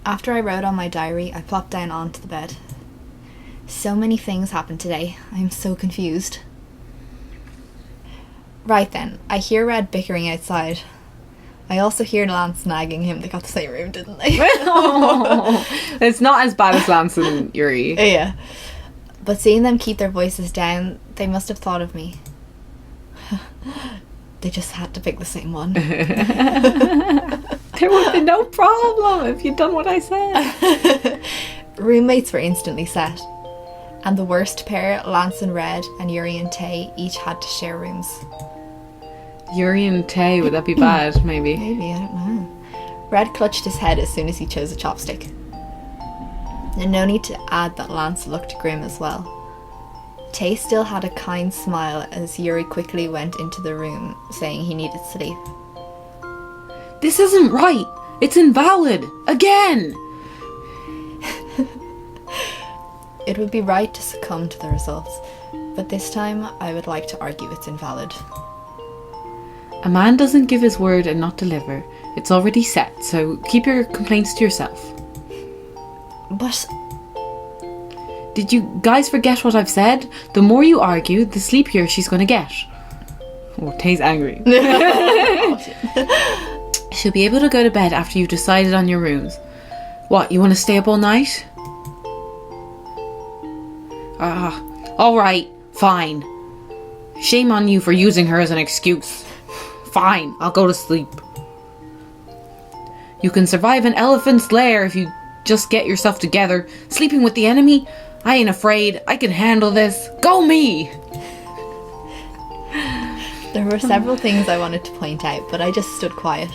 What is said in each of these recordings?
After I wrote on my diary, I plopped down onto the bed. So many things happened today. I am so confused. Right then, I hear Red bickering outside. I also hear Lance nagging him. They got the same room, didn't they? It's not as bad as Lance and Yuri. Yeah. But seeing them keep their voices down, they must have thought of me. They just had to pick the same one. There would be no problem if you'd done what I said. Roommates were instantly set. And the worst pair, Lance and Red and Yuri and Tay, each had to share rooms. Yuri and Tay, would that be bad, maybe? Maybe, I don't know. Red clutched his head as soon as he chose a chopstick. And no need to add that Lance looked grim as well. Tay still had a kind smile as Yuri quickly went into the room, saying he needed sleep. This isn't right! It's invalid! Again! It would be right to succumb to the results, but this time I would like to argue it's invalid. A man doesn't give his word and not deliver. It's already set, so keep your complaints to yourself. But... Did you guys forget what I've said? The more you argue, the sleepier she's going to get. Oh, Tay's angry. She'll be able to go to bed after you've decided on your rooms. What, you want to stay up all night? Alright, fine. Shame on you for using her as an excuse. Fine, I'll go to sleep. You can survive an elephant's lair if you just get yourself together. Sleeping with the enemy? I ain't afraid. I can handle this. Go me! There were several things I wanted to point out, but I just stood quiet.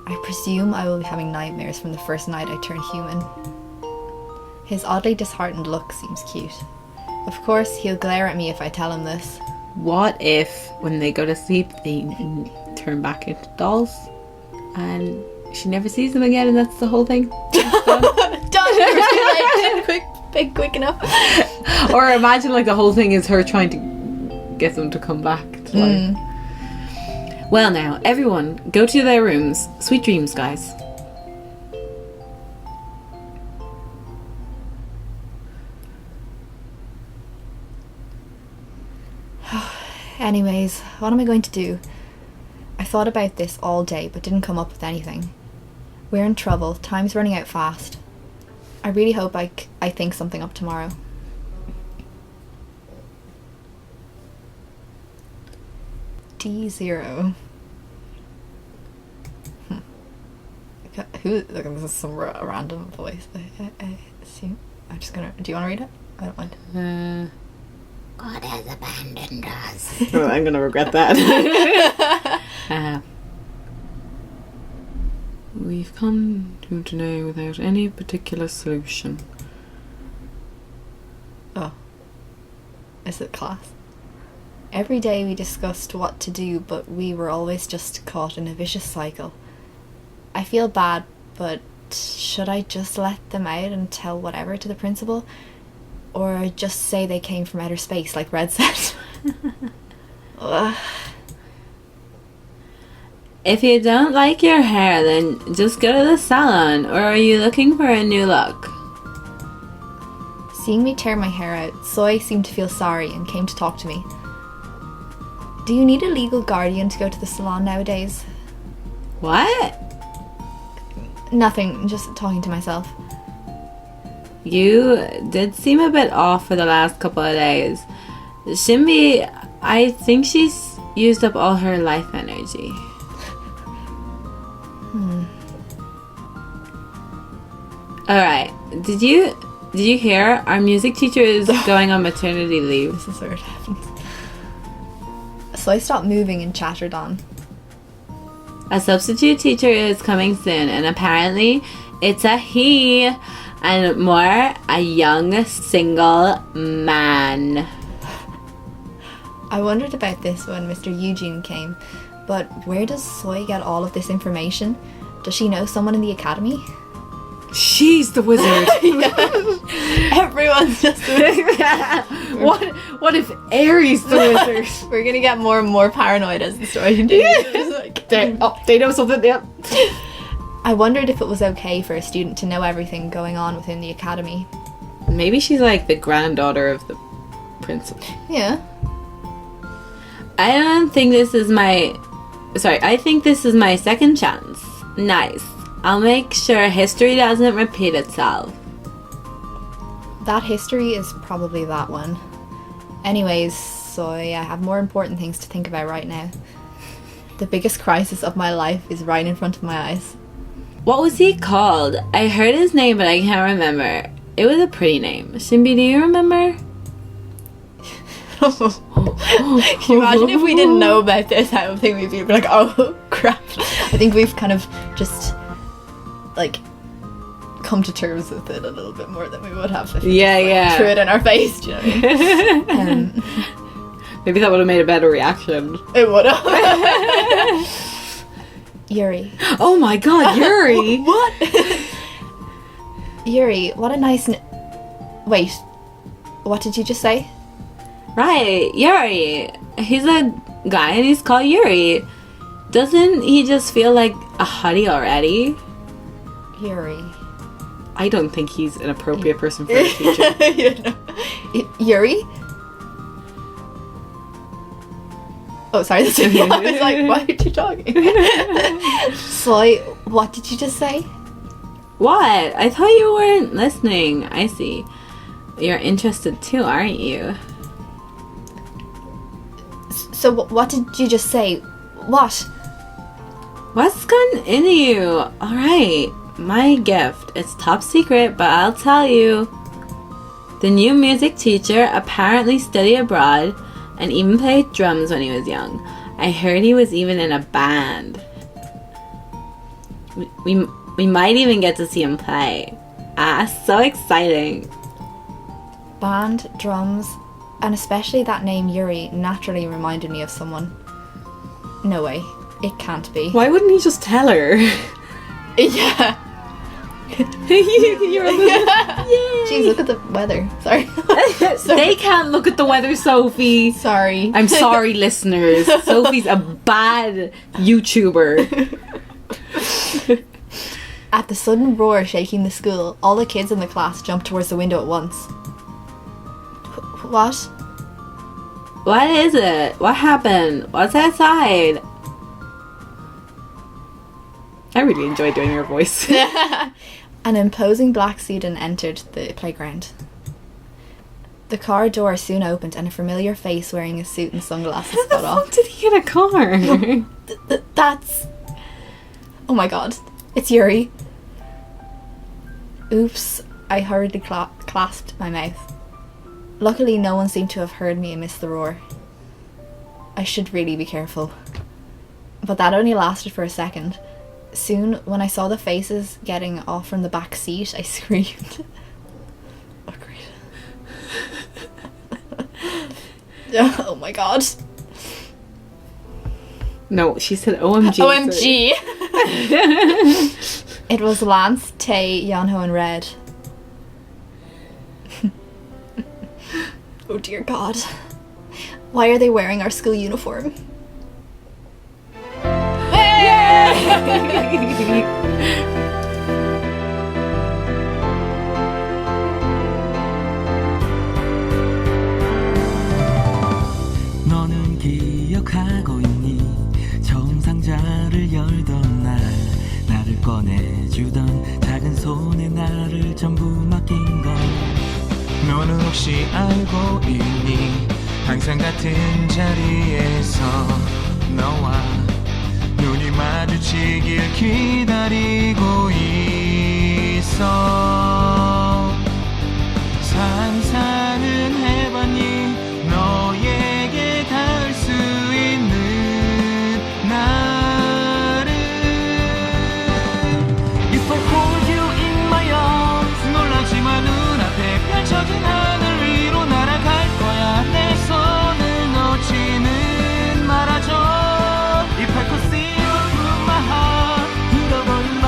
I presume I will be having nightmares from the first night I turn human. His oddly disheartened look seems cute. Of course, he'll glare at me if I tell him this. What if, when they go to sleep, they turn back into dolls? And she never sees them again, and that's the whole thing? Done! Quick enough. Or imagine like the whole thing is her trying to get them to come back to life. Well now, everyone, go to their rooms. Sweet dreams, guys. Anyways, what am I going to do? I thought about this all day, but didn't come up with anything. We're in trouble. Time's running out fast. I really hope I think something up tomorrow. D0. Who? Look, this is some random voice. I assume. I'm just gonna. Do you want to read it? I don't mind. God has abandoned us. Oh, I'm gonna regret that. We've come to today without any particular solution. Oh. Is it class? Every day we discussed what to do, but we were always just caught in a vicious cycle. I feel bad, but should I just let them out and tell whatever to the principal? Or just say they came from outer space, like Red said? If you don't like your hair, then just go to the salon. Or are you looking for a new look? Seeing me tear my hair out, Soy seemed to feel sorry and came to talk to me. Do you need a legal guardian to go to the salon nowadays? What? Nothing, just talking to myself. You did seem a bit off for the last couple of days. Shimby, I think she's used up all her life energy. Alright, did you hear? Our music teacher is going on maternity leave. This is where it happens. So I stopped moving and chattered on. A substitute teacher is coming soon, and apparently it's a he, and more a young single man. I wondered about this when Mr. Eugene came, but where does Soy get all of this information? Does she know someone in the academy? She's the wizard. Everyone's just the wizard. What if Aries the wizard? We're gonna get more and more paranoid as the story continues. They know something. Yep. I wondered if it was okay for a student to know everything going on within the academy. Maybe she's like the granddaughter of the principal. Yeah. I think this is my second chance. Nice. I'll make sure history doesn't repeat itself. That history is probably that one. Anyways, so I have more important things to think about right now. The biggest crisis of my life is right in front of my eyes. What was he called? I heard his name, but I can't remember. It was a pretty name. Shimbi, do you remember? Can you imagine if we didn't know about this? I don't think we'd be like, oh crap. I think we've kind of just like come to terms with it a little bit more than we would have if we just, threw it in our face. Do you know what I mean? Maybe that would have made a better reaction. It would have. Yuri. Oh my god, Yuri! What? Yuri, what a nice... Wait, what did you just say? Right, Yuri. He's a guy and he's called Yuri. Doesn't he just feel like a hottie already? Yuri. I don't think he's an appropriate person for a teacher. Yuri? Oh, sorry, that's me. I was like, why are you talking? Sloy, what did you just say? What? I thought you weren't listening. I see. You're interested too, aren't you? So what did you just say? What? What's gotten into you? Alright, my gift. It's top secret, but I'll tell you. The new music teacher apparently studied abroad and even played drums when he was young. I heard he was even in a band. We might even get to see him play. Ah, so exciting. Band, drums, and especially that name Yuri naturally reminded me of someone. No way. It can't be. Why wouldn't he just tell her? Yeah. You're a little... Jeez, look at the weather. Sorry. They can't look at the weather, Sophie. Sorry. I'm sorry, listeners. Sophie's a bad YouTuber. At the sudden roar shaking the school, all the kids in the class jumped towards the window at once. What? What is it? What happened? What's outside? I really enjoy doing your voice. An imposing black sedan entered the playground. The car door soon opened and a familiar face wearing a suit and sunglasses How the got off. fuck did he get a car? That's... Oh my god. It's Yuri. Oops. I hurriedly clasped my mouth. Luckily, no one seemed to have heard me amidst the roar. I should really be careful. But that only lasted for a second. Soon, when I saw the faces getting off from the back seat, I screamed. Oh, great. Oh my god. No, she said OMG. OMG. It was Lance, Tay, Yonho, and Red. Oh dear god. Why are they wearing our school uniform? 너는 기억하고 있니? 처음 상자를 열던 날 나를 꺼내주던 작은 손에 나를 전부 맡긴 걸 너는 혹시 알고 있니? 항상 같은 자리에서 너와 눈이 마주치길 기다리고 있어 상상은 해봤니 너에게 닿을 수 있는 나를 If I hold you in my arms 놀라지마 눈앞에 펼쳐진 하늘 위로 날아갈 거야 내 손을 놓지는 말아줘 If I could see you through my heart 잃어버린 말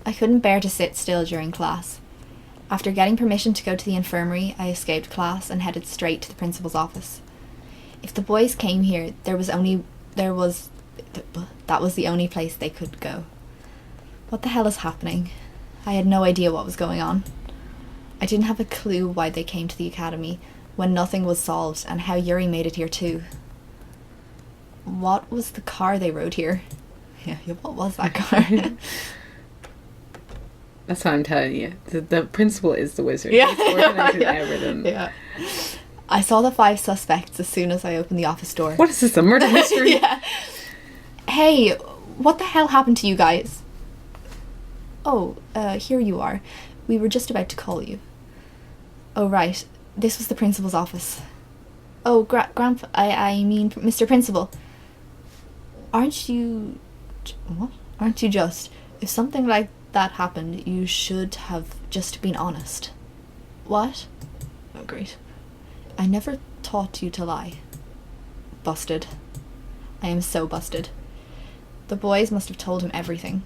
I couldn't bear to sit still during class. After getting permission to go to the infirmary, I escaped class and headed straight to the principal's office. If the boys came here, that was the only place they could go. What the hell is happening? I had no idea what was going on. I didn't have a clue why they came to the academy when nothing was solved, and how Yuri made it here too. What was the car they rode here? Yeah, what was that car? That's what I'm telling you. The principal is the wizard. Yeah. He's organizing Yeah. everything. Yeah. I saw the 5 suspects as soon as I opened the office door. What is this, a murder mystery? Yeah. Hey, what the hell happened to you guys? Oh, here you are. We were just about to call you. Oh, right. This was the principal's office. Oh, I mean, Mr. Principal. Aren't you... What? Aren't you just... If something like that happened, you should have just been honest. What? Oh, great. I never taught you to lie. Busted. I am so busted. The boys must have told him everything.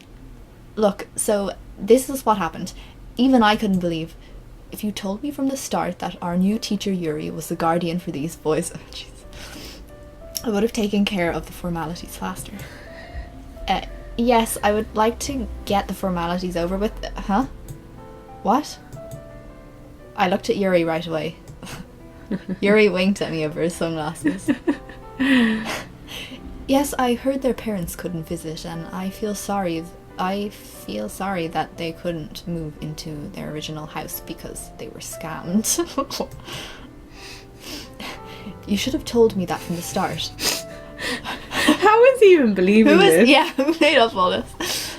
Look, so this is what happened. Even I couldn't believe. If you told me from the start that our new teacher Yuri was the guardian for these boys, oh, jeez, I would have taken care of the formalities faster. Yes, I would like to get the formalities over with. Huh? What? I looked at Yuri right away. Yuri winked at me over his sunglasses. Yes, I heard their parents couldn't visit, and I feel sorry that they couldn't move into their original house because they were scammed. You should have told me that from the start. How is he even believing this? Yeah, who made up all this?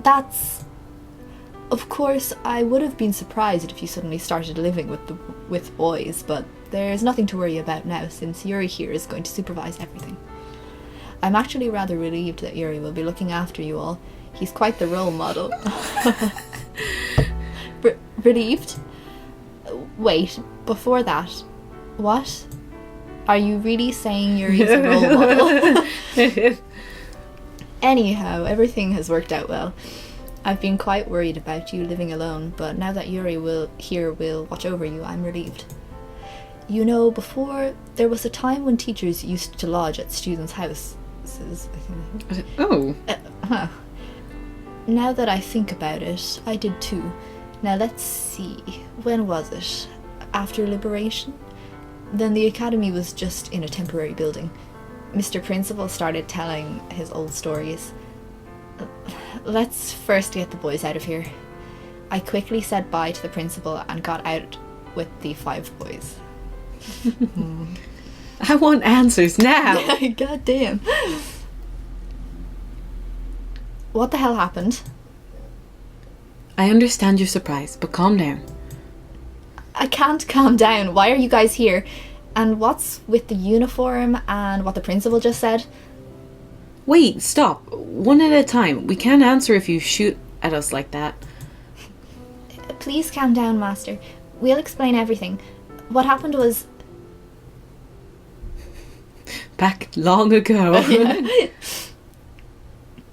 That's... Of course, I would have been surprised if you suddenly started living with boys, but there's nothing to worry about now, since Yuri here is going to supervise everything. I'm actually rather relieved that Yuri will be looking after you all. He's quite the role model. Relieved? Wait, before that, what? Are you really saying Yuri's a role model? Anyhow, everything has worked out well. I've been quite worried about you living alone, but now that Yuri will watch over you, I'm relieved. You know, before, there was a time when teachers used to lodge at students' houses. Oh. Now that I think about it, I did too. Now let's see, when was it? After liberation? Then the academy was just in a temporary building. Mr. Principal started telling his old stories. Let's first get the boys out of here. I quickly said bye to the principal and got out with the 5 boys. I want answers now. God damn. What the hell happened? I understand your surprise, but calm down. I can't calm down. Why are you guys here? And what's with the uniform and what the principal just said? Wait, stop. One at a time. We can't answer if you shoot at us like that. Please calm down, Master. We'll explain everything. What happened was... Back long ago.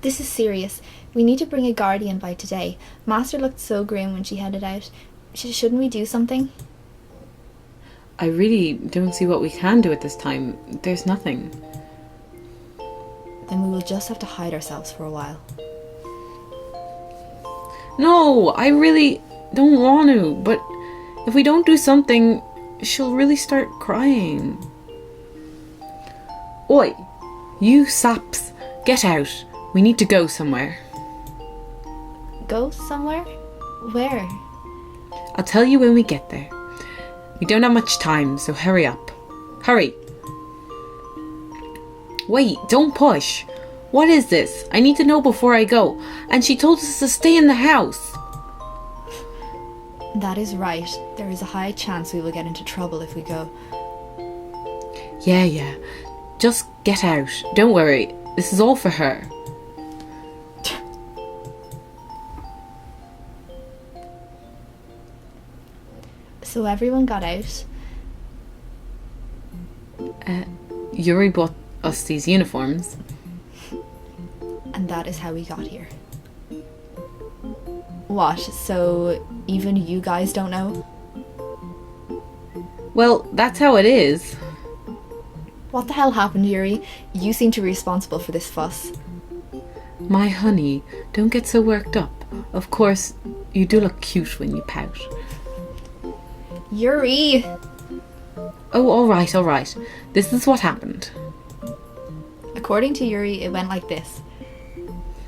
This is serious. We need to bring a guardian by today. Master looked so grim when she headed out. Shouldn't we do something? I really don't see what we can do at this time. There's nothing. Then we will just have to hide ourselves for a while. No, I really don't want to, but if we don't do something, she'll really start crying. Oi, you saps, get out. We need to go somewhere. Go somewhere? Where? I'll tell you when we get there. We don't have much time, so hurry up. Hurry. Wait, don't push. What is this? I need to know before I go. And she told us to stay in the house. That is right. There is a high chance we will get into trouble if we go. Yeah. Just get out. Don't worry. This is all for her. So everyone got out. Yuri bought us these uniforms. And that is how we got here. What, so even you guys don't know? Well, that's how it is. What the hell happened, Yuri? You seem to be responsible for this fuss. My honey, don't get so worked up. Of course, you do look cute when you pout. Yuri! Oh, all right. This is what happened. According to Yuri, it went like this.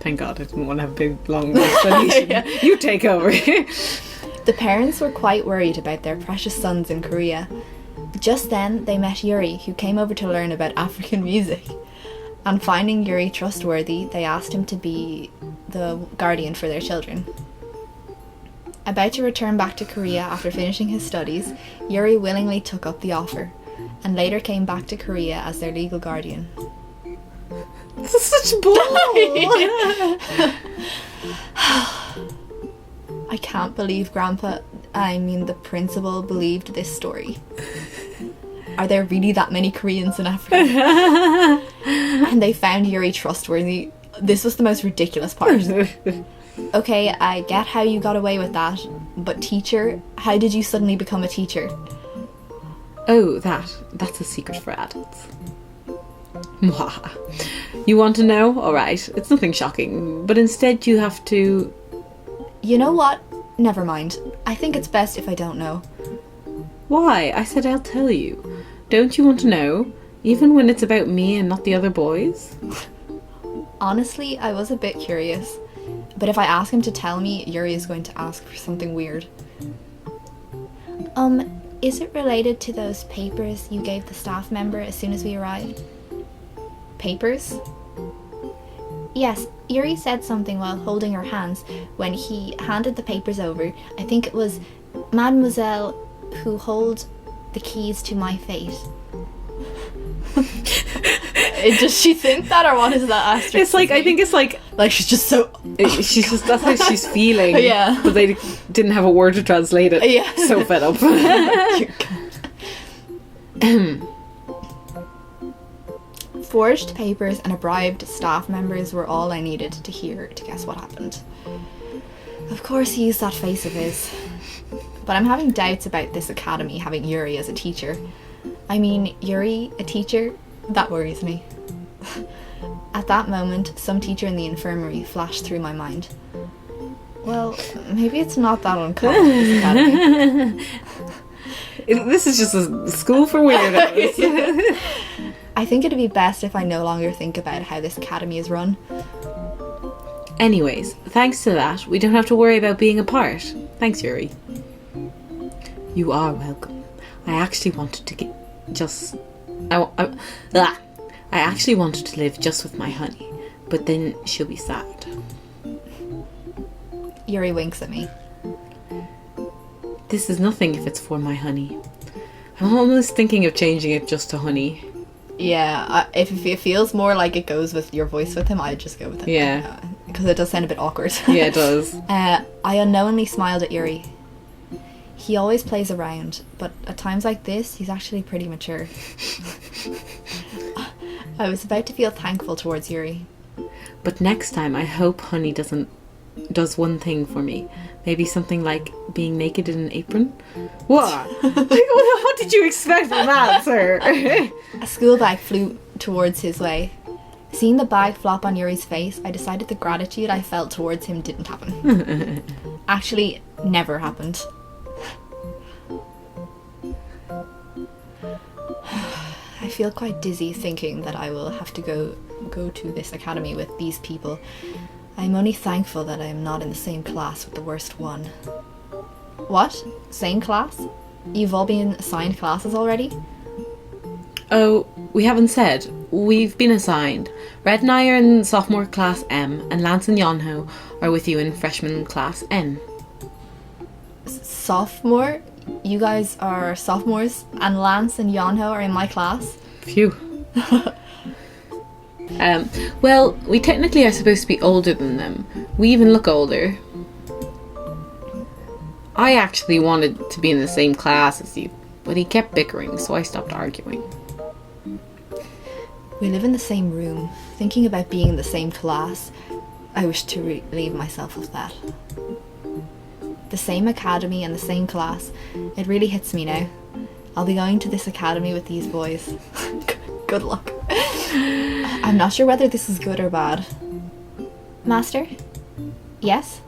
Thank God I didn't want to have a big, long explanation. Yeah. You take over. The parents were quite worried about their precious sons in Korea. Just then, they met Yuri, who came over to learn about African music. And finding Yuri trustworthy, they asked him to be the guardian for their children. About to return back to Korea after finishing his studies, Yuri willingly took up the offer, and later came back to Korea as their legal guardian. This is such bull. I can't believe the principal believed this story. Are there really that many Koreans in Africa? And they found Yuri trustworthy. This was the most ridiculous part. Okay, I get how you got away with that, but teacher, how did you suddenly become a teacher? Oh, that's a secret for adults. Mwah. You want to know? Alright, it's nothing shocking, but instead you have to... You know what? Never mind. I think it's best if I don't know. Why? I said I'll tell you. Don't you want to know? Even when it's about me and not the other boys? Honestly, I was a bit curious. But if I ask him to tell me, Yuri is going to ask for something weird. Is it related to those papers you gave the staff member as soon as we arrived? Papers? Yes, Yuri said something while holding her hands when he handed the papers over. I think it was Mademoiselle who holds the keys to my fate. Does she think that, or what is that asterisk? It's like, I think it's like she's just so... she's just, that's how she's feeling. Yeah. But they didn't have a word to translate it. Yeah. So fed up. Forged papers and bribed staff members were all I needed to hear to guess what happened. Of course he used that face of his. But I'm having doubts about this academy having Yuri as a teacher. I mean, Yuri, a teacher? That worries me. At that moment, some teacher in the infirmary flashed through my mind. Well, maybe it's not that uncommon, this academy. This is just a school for weirdos. I think it'd be best if I no longer think about how this academy is run. Anyways, thanks to that, we don't have to worry about being apart. Thanks, Yuri. You are welcome. I actually wanted to I actually wanted to live just with my honey, but then she'll be sad. Yuri winks at me. This is nothing if it's for my honey. I'm almost thinking of changing it just to honey. Yeah, if it feels more like it goes with your voice with him, I'd just go with it. Yeah. Because it does sound a bit awkward. Yeah, it does. I unknowingly smiled at Yuri. He always plays around, but at times like this, he's actually pretty mature. I was about to feel thankful towards Yuri. But next time, I hope honey does one thing for me. Maybe something like being naked in an apron. What? What did you expect from that, sir? A school bag flew towards his way. Seeing the bag flop on Yuri's face, I decided the gratitude I felt towards him didn't happen. Actually, never happened. I feel quite dizzy thinking that I will have to go to this academy with these people. I'm only thankful that I am not in the same class with the worst one. What? Same class? You've all been assigned classes already? Oh, we haven't said. We've been assigned. Red and I are in sophomore class M, and Lance and Yonho are with you in freshman class N. Sophomore? You guys are sophomores, and Lance and Yonho are in my class? Phew. Well, we technically are supposed to be older than them. We even look older. I actually wanted to be in the same class as you, but he kept bickering, so I stopped arguing. We live in the same room. Thinking about being in the same class, I wish to relieve myself of that. The same academy and the same class. It really hits me now. I'll be going to this academy with these boys. Good luck. I'm not sure whether this is good or bad. Master? Yes?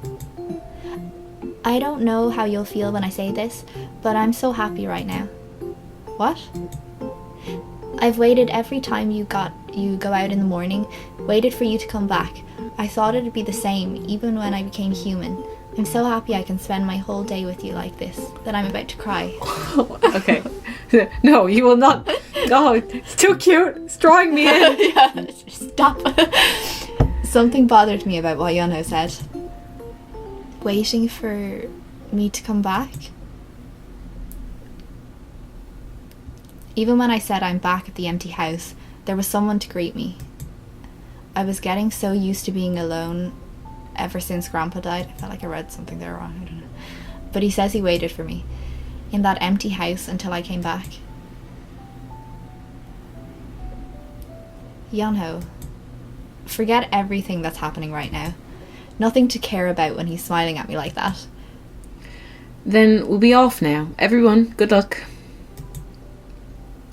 I don't know how you'll feel when I say this, but I'm so happy right now. What? I've waited every time you go out in the morning, waited for you to come back. I thought it'd be the same, even when I became human. I'm so happy I can spend my whole day with you like this, that I'm about to cry. Okay. No, you will not. Oh, it's too cute. It's drawing me in. Yeah, stop. Something bothered me about what Yonho said. Waiting for me to come back? Even when I said I'm back at the empty house, there was someone to greet me. I was getting so used to being alone ever since Grandpa died. I felt like I read something there wrong, I don't know. But he says he waited for me in that empty house until I came back. Yonho, forget everything that's happening right now. Nothing to care about when he's smiling at me like that. Then we'll be off now. Everyone, good luck.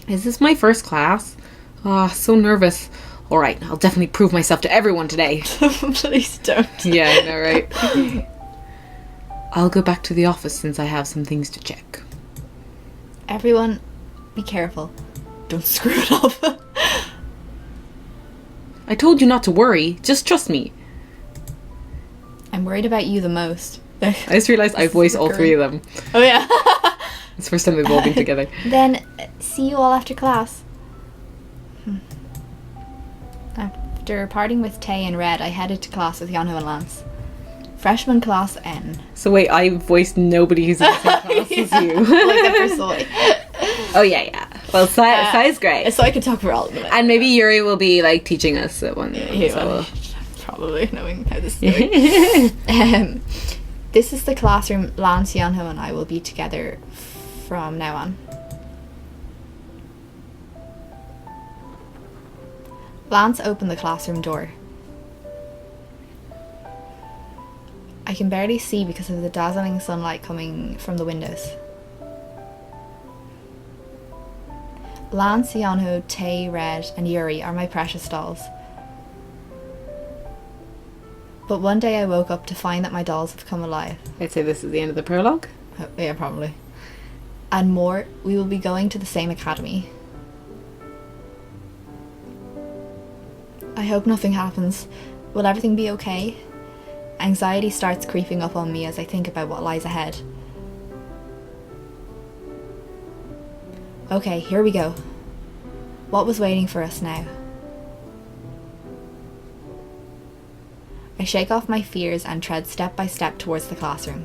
Is this my first class? Ah, so nervous. Alright, I'll definitely prove myself to everyone today. Please don't. Yeah, I know, right? I'll go back to the office since I have some things to check. Everyone, be careful. Don't screw it up. I told you not to worry. Just trust me. I'm worried about you the most. I just realised I voiced all three of them. Oh yeah. It's the first time they've all been together. Then, see you all after class. After parting with Tay and Red, I headed to class with Yonho and Lance. Freshman class N. So wait, I voiced nobody who's in the same class as you. Like for Soy. Oh yeah. Well, Sai's great. So I can talk for all of them. And maybe Yuri will be like teaching us at one. Yeah, So. probably knowing how this is going. This is the classroom Lance, Yonho and I will be together from now on. Lance opened the classroom door. I can barely see because of the dazzling sunlight coming from the windows. Lance, Yonho, Tay, Red and Yuri are my precious dolls. But one day I woke up to find that my dolls have come alive. I'd say this is the end of the prologue. Oh, yeah, probably. And more, we will be going to the same academy. I hope nothing happens. Will everything be okay? Anxiety starts creeping up on me as I think about what lies ahead. Okay, here we go. What was waiting for us now? I shake off my fears and tread step by step towards the classroom.